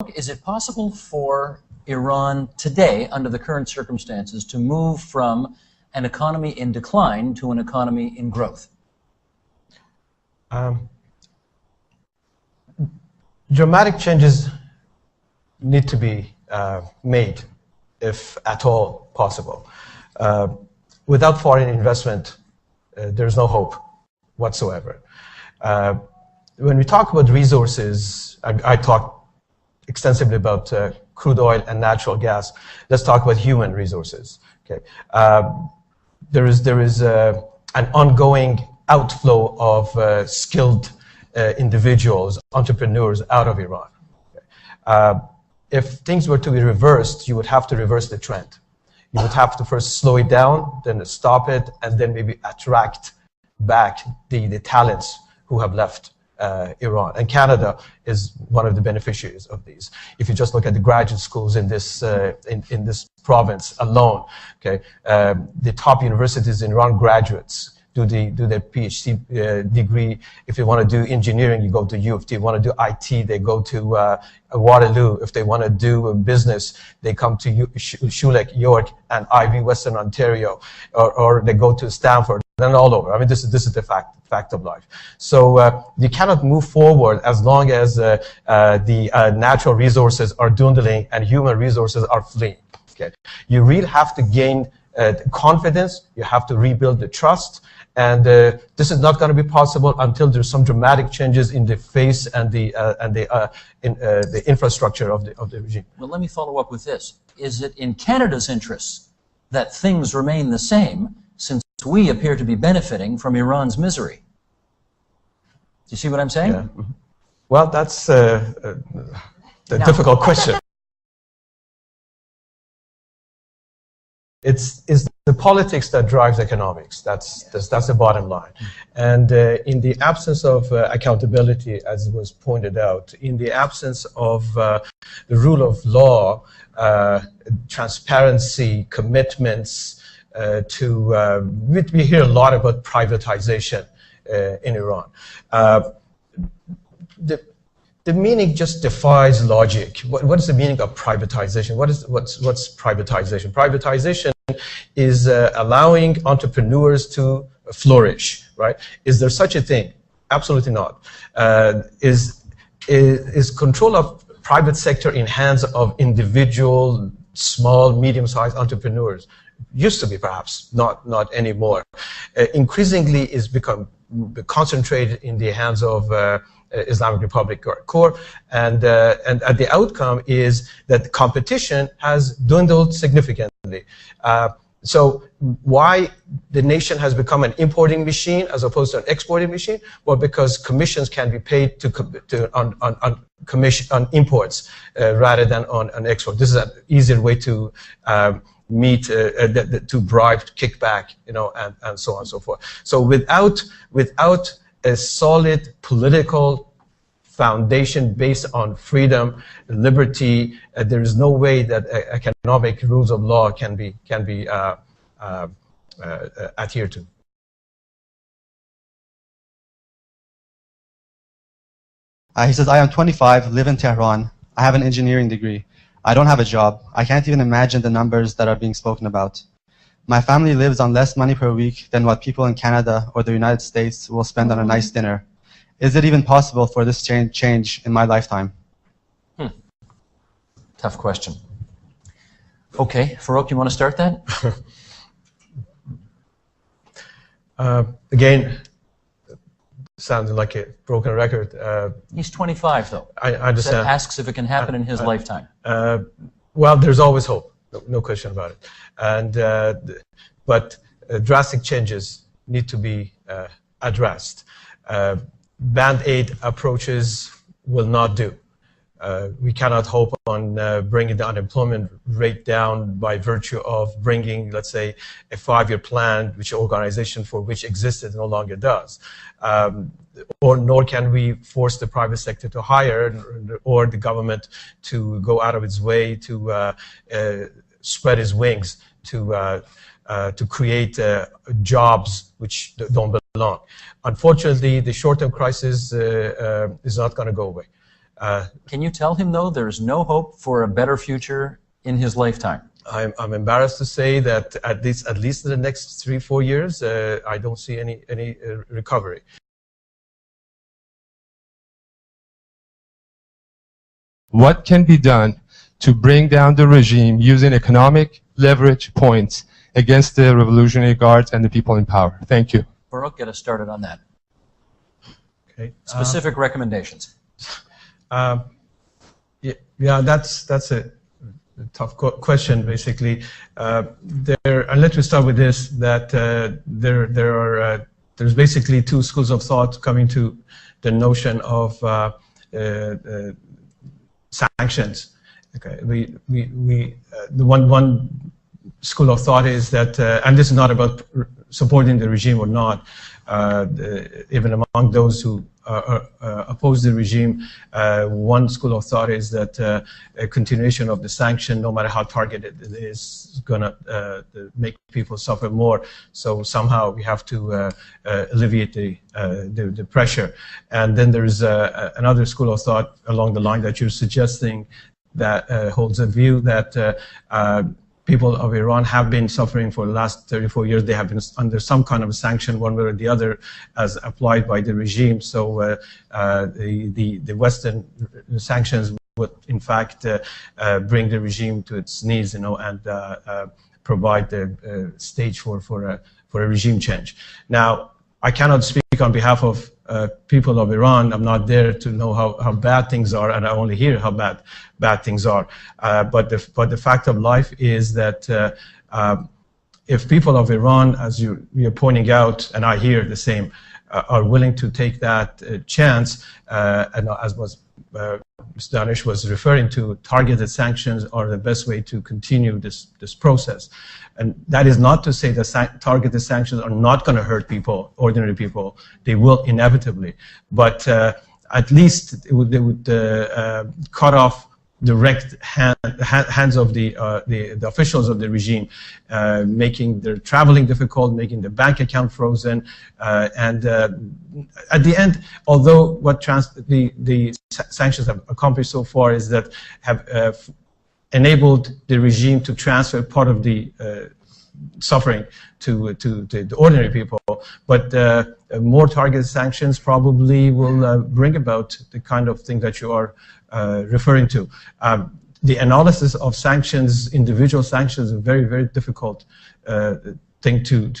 Farokh, is it possible for Iran today, under the current circumstances, to move from an economy in decline to an economy in growth? Dramatic changes need to be made, if at all possible. Without foreign investment, there's no hope whatsoever. When we talk about resources, I talked extensively about crude oil and natural gas. Let's talk about human resources. Okay, there is an ongoing outflow of skilled individuals, entrepreneurs out of Iran. Okay. If things were to be reversed, you would have to reverse the trend. You would have to first slow it down, then stop it, and then maybe attract back the talents who have left Iran. And Canada is one of the beneficiaries of these. If you just look at the graduate schools in this in this province alone, okay, the top universities in Iran, graduates do their PhD degree. If they want to do engineering, you go to U. If they want to do IT, they go to Waterloo. If they want to do business, they come to Schulich, York, and Ivy, Western Ontario, or they go to Stanford, and all over. I mean, this is the fact of life. So you cannot move forward as long as the natural resources are dwindling and human resources are fleeing. Okay, you really have to gain confidence. You have to rebuild the trust. And this is not going to be possible until there's some dramatic changes in the face and the infrastructure of the regime. Well, let me follow up with this. Is it in Canada's interests that things remain the same, since we appear to be benefiting from Iran's misery? Do you see what I'm saying? Yeah. Mm-hmm. Well, that's a difficult question. It's the politics that drives economics. That's the bottom line. And in the absence of accountability, as was pointed out, in the absence of the rule of law, transparency, commitments we hear a lot about privatization in Iran. The meaning just defies logic. What is the meaning of privatization? What's privatization? Privatization is allowing entrepreneurs to flourish, right? Is there such a thing? Absolutely not. Is control of private sector in hands of individual, small, medium-sized entrepreneurs? Used to be, perhaps, not anymore. Increasingly, is become concentrated in the hands of Islamic Republic Corps, and the outcome is that competition has dwindled significantly. So why the nation has become an importing machine as opposed to an exporting machine? Well, because commissions can be paid on imports rather than on export. This is an easier way to to bribe, kickback, and so on and so forth. So without a solid political foundation based on freedom, liberty, there is no way that economic rules of law can be adhered to. He says, I am 25, live in Tehran. I have an engineering degree. I don't have a job. I can't even imagine the numbers that are being spoken about. My family lives on less money per week than what people in Canada or the United States will spend on a nice dinner. Is it even possible for this change in my lifetime? Tough question. Okay, Farokh, you want to start that? Again, sounds like a broken record. He's 25, though. I understand. That asks if it can happen in his lifetime. Well, there's always hope. No question about it. And but drastic changes need to be addressed. Band-aid approaches will not do. We cannot hope on bringing the unemployment rate down by virtue of bringing, let's say, a 5-year plan, which organization for which existed no longer does. Nor can we force the private sector to hire or the government to go out of its way to spread its wings to create jobs which don't belong. Unfortunately, the short-term crisis is not going to go away. Can you tell him, though, there's no hope for a better future in his lifetime? I'm embarrassed to say that at least in the next 3-4 years, I don't see any recovery. What can be done to bring down the regime using economic leverage points against the Revolutionary Guards and the people in power? Thank you. Farokh, get us started on that. Okay. Specific recommendations. Yeah, that's a tough question, basically. And let me start with this: that there's basically two schools of thought coming to the notion of sanctions. Okay, the one school of thought is that, and this is not about supporting the regime or not. Even among those who oppose the regime, one school of thought is that a continuation of the sanction, no matter how targeted it is going to make people suffer more. So somehow we have to alleviate the pressure. And then there is another school of thought along the line that you're suggesting that holds a view that people of Iran have been suffering for the last 34 years. They have been under some kind of a sanction, one way or the other, as applied by the regime. So the Western sanctions would, in fact, bring the regime to its knees, and provide the stage for a regime change. Now, I cannot speak on behalf of people of Iran. I'm not there to know how bad things are, and I only hear how bad things are. But the fact of life is that if people of Iran, as you're pointing out, and I hear the same, are willing to take that chance, and as was Mr. Danish was referring to, targeted sanctions are the best way to continue this process. And that is not to say that targeted sanctions are not going to hurt people, ordinary people. They will inevitably. But at least they would cut off direct hands of the officials of the regime, making their traveling difficult, making the bank account frozen, and at the end, although what the sanctions have accomplished so far is that have enabled the regime to transfer part of the suffering to the ordinary people, but more targeted sanctions probably will bring about the kind of thing that you are referring to. The analysis of sanctions, individual sanctions, is a very, very difficult thing to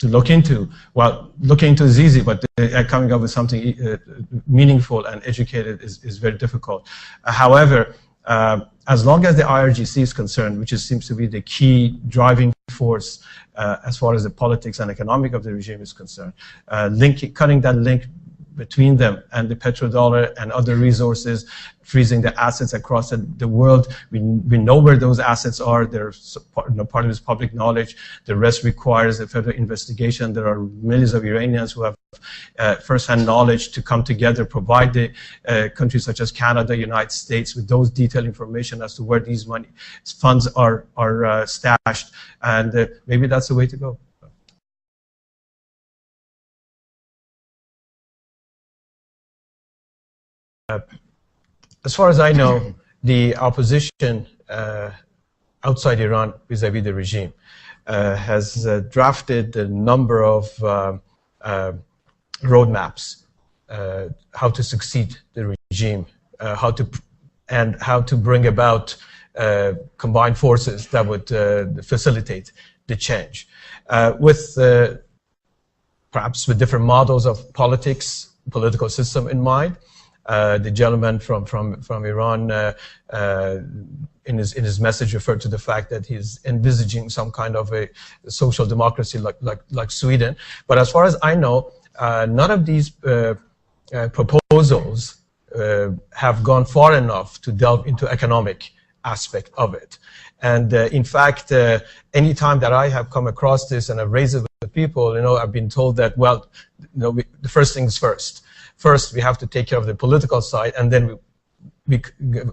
look into. Well, looking into is easy, but coming up with something meaningful and educated is very difficult. However, as long as the IRGC is concerned, which seems to be the key driving force as far as the politics and economic of the regime is concerned, cutting that link between them and the petrodollar and other resources, freezing the assets across the world. We know where those assets are. They're part of this public knowledge. The rest requires a further investigation. There are millions of Iranians who have first-hand knowledge to come together, provide the countries such as Canada, United States with those detailed information as to where these funds are stashed. And maybe that's the way to go. As far as I know, the opposition outside Iran vis-à-vis the regime has drafted a number of roadmaps, how to succeed the regime, how to bring about combined forces that would facilitate the change, perhaps with different models of political system in mind. The gentleman from Iran in his message referred to the fact that he's envisaging some kind of a social democracy like Sweden. But as far as I know, none of these proposals have gone far enough to delve into economic aspect of it. And in fact, any time that I have come across this and I've raised it with people, I've been told that, well, the first things first. First, we have to take care of the political side, and then we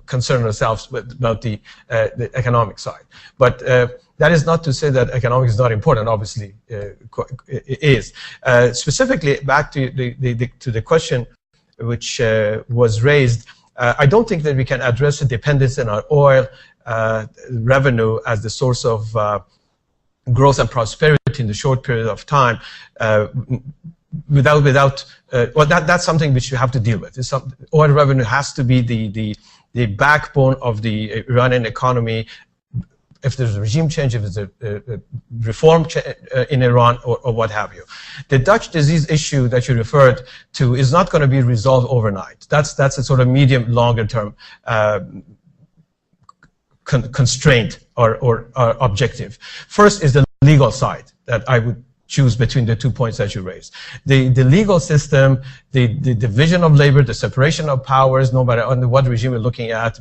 concern ourselves about the economic side. But that is not to say that economics is not important. Obviously, it is. Specifically, back to the question which was raised, I don't think that we can address the dependence in our oil revenue as the source of growth and prosperity in the short period of time without well, that's something which you have to deal with. Oil revenue has to be the backbone of the Iranian economy. If there's a regime change, if there's a reform in Iran, or what have you. The Dutch disease issue that you referred to is not going to be resolved overnight. That's a sort of medium, longer term constraint or objective. First is the legal side that I would choose between the 2 points that you raised. The legal system, the division of labor, the separation of powers, no matter under what regime we're looking at,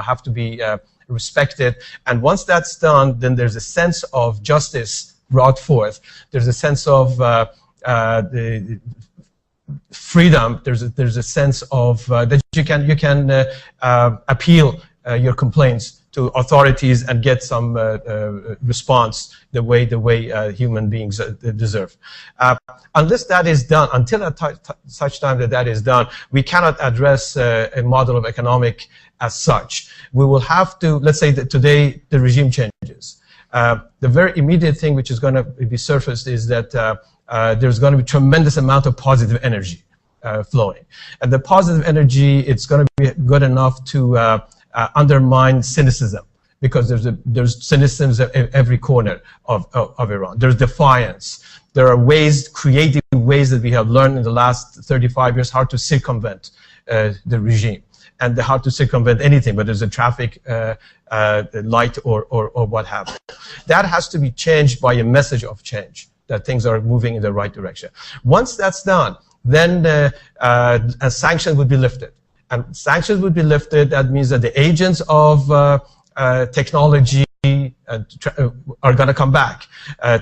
have to be respected. And once that's done, then there's a sense of justice brought forth. There's a sense of the freedom. There's a sense of that you can appeal your complaints to authorities and get some response the way human beings deserve. Unless that is done, until such time that is done, we cannot address a model of economic as such. We will have to, let's say that today the regime changes. The very immediate thing which is going to be surfaced is that there's going to be tremendous amount of positive energy flowing. And the positive energy, it's going to be good enough to undermine cynicism, because there's cynicism in every corner of Iran. There's defiance. There are creative ways that we have learned in the last 35 years how to circumvent the regime, and how to circumvent anything, whether it's a traffic light or what have you. That has to be changed by a message of change, that things are moving in the right direction. Once that's done, then a sanction would be lifted. And sanctions would be lifted. That means that the agents of technology are going to come back.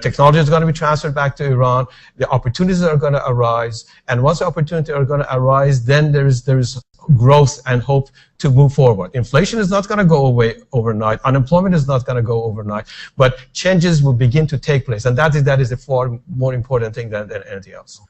Technology is going to be transferred back to Iran. The opportunities are going to arise. And once the opportunities are going to arise, then there is growth and hope to move forward. Inflation is not going to go away overnight. Unemployment is not going to go overnight. But changes will begin to take place. And that is a far more important thing than anything else.